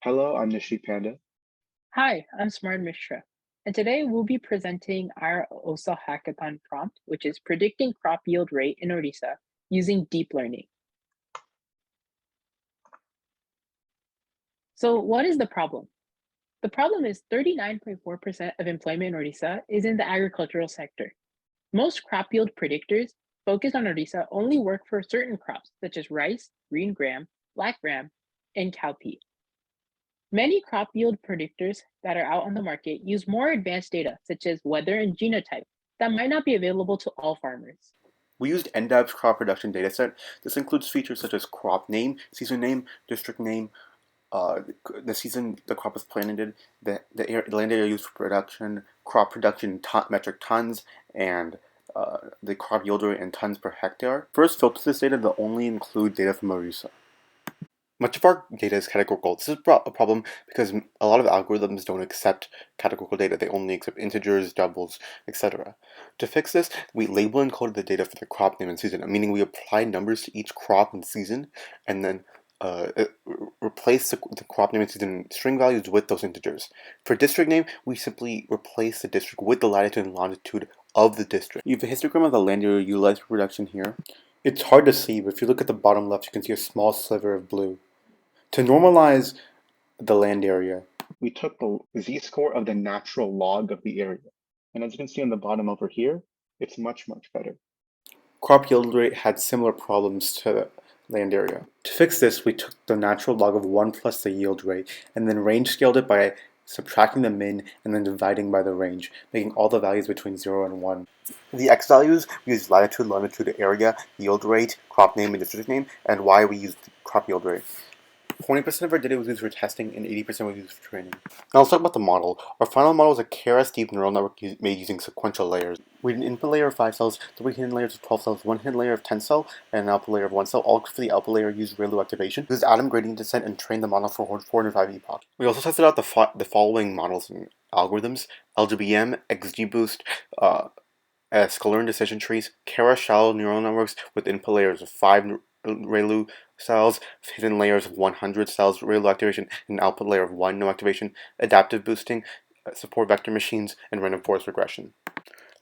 Hello, I'm Nisheet Panda. Hi, I'm Smaran Mishra, and today we'll be presenting our OSA hackathon prompt, which is predicting crop yield rate in Odisha using deep learning. So what is the problem? The problem is 39.4% of employment in Odisha is in the agricultural sector. Most crop yield predictors focused on Odisha only work for certain crops, such as rice, green gram, black gram, and cowpea. Many crop yield predictors that are out on the market use more advanced data, such as weather and genotype, that might not be available to all farmers. We used NDAB's crop production dataset. This includes features such as crop name, season name, district name, the season the crop was planted, the land area used for production, crop production in metric tons, and the crop yield rate in tons per hectare. First, filter this data to only include data from Odisha. Much of our data is categorical. This is a problem because a lot of algorithms don't accept categorical data. They only accept integers, doubles, etc. To fix this, we label and code the data for the crop name and season, meaning we apply numbers to each crop and season, and then replace the crop name and season string values with those integers. For district name, we simply replace the district with the latitude and longitude of the district. You have a histogram of the land area utilized for production here. It's hard to see, but if you look at the bottom left, you can see a small sliver of blue. To normalize the land area, We took the z-score of the natural log of the area. And as you can see on the bottom over here, it's much, much better. crop yield rate had similar problems to the land area. To fix this, we took the natural log of 1 plus the yield rate, and then range scaled it by subtracting the min and then dividing by the range, making all the values between 0 and 1. The x values, we used latitude, longitude, area, yield rate, crop name, and district name, and y we used crop yield rate. 20% of our data was used for testing and 80% was used for training. Now let's talk about the model. Our final model is a keras deep neural network made using sequential layers. We had an input layer of 5 cells, 3 hidden layers of 12 cells, 1 hidden layer of 10 cell, and an output layer of 1 cell. All for the output layer used ReLU activation, used atom gradient descent, and trained the model for 405 epoch. We also tested out the following models and algorithms: LGBM, XGBoost, scalar decision trees, keras shallow neural networks with input layers of 5 ReLU cells, hidden layers of 100 cells, ReLU activation, and an output layer of 1 no activation, adaptive boosting, support vector machines, and random forest regression.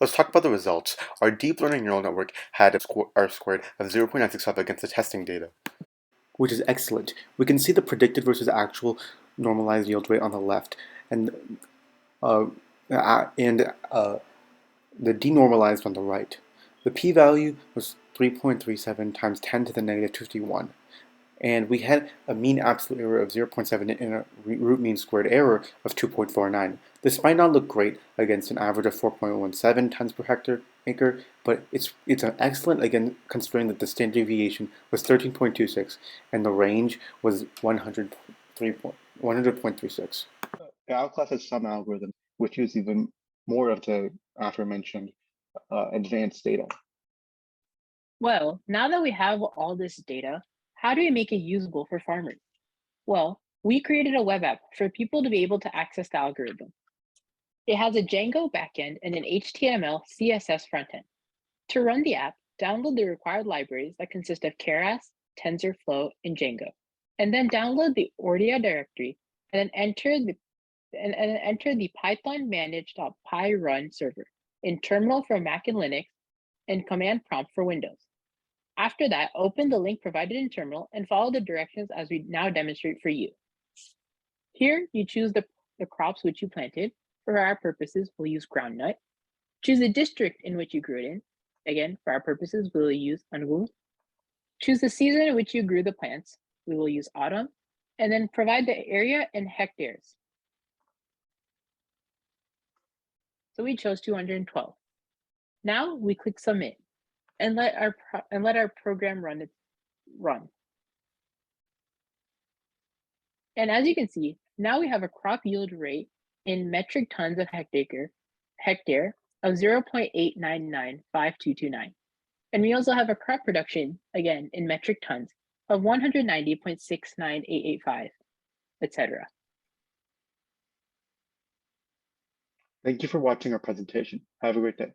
Let's talk about the results. Our deep learning neural network had a R squared of 0.965 against the testing data, which is excellent. We can see the predicted versus actual normalized yield rate on the left, and the denormalized on the right. The p-value was 3.37 times 10 to the negative 51. And we had a mean absolute error of 0.7 and a root mean squared error of 2.49. This might not look great against an average of 4.17 tons per hectare acre, but it's an excellent, again, considering that the standard deviation was 13.26 and the range was 100.36. The outclass has some algorithms which use even more of the aforementioned advanced data. Well, now that we have all this data, how do we make it usable for farmers? Well, we created a web app for people to be able to access the algorithm. It has a Django backend and an HTML CSS frontend. To run the app, download the required libraries that consist of keras, TensorFlow, and Django, and then download the Ordia directory and then enter the python manage.py run server in terminal for Mac and Linux and command prompt for Windows. After that, open the link provided in terminal and follow the directions as we now demonstrate for you. Here, you choose the crops which you planted. For our purposes, we'll use groundnut. Choose the district in which you grew it in. Again, for our purposes, we'll use Angul. Choose the season in which you grew the plants. We will use autumn. And then provide the area in hectares. So we chose 212. Now we click submit and let our program run. And as you can see, now we have a crop yield rate in metric tons of hectare of 0.8995229. And we also have a crop production, again, in metric tons of 190.69885, etc. Thank you for watching our presentation. Have a great day.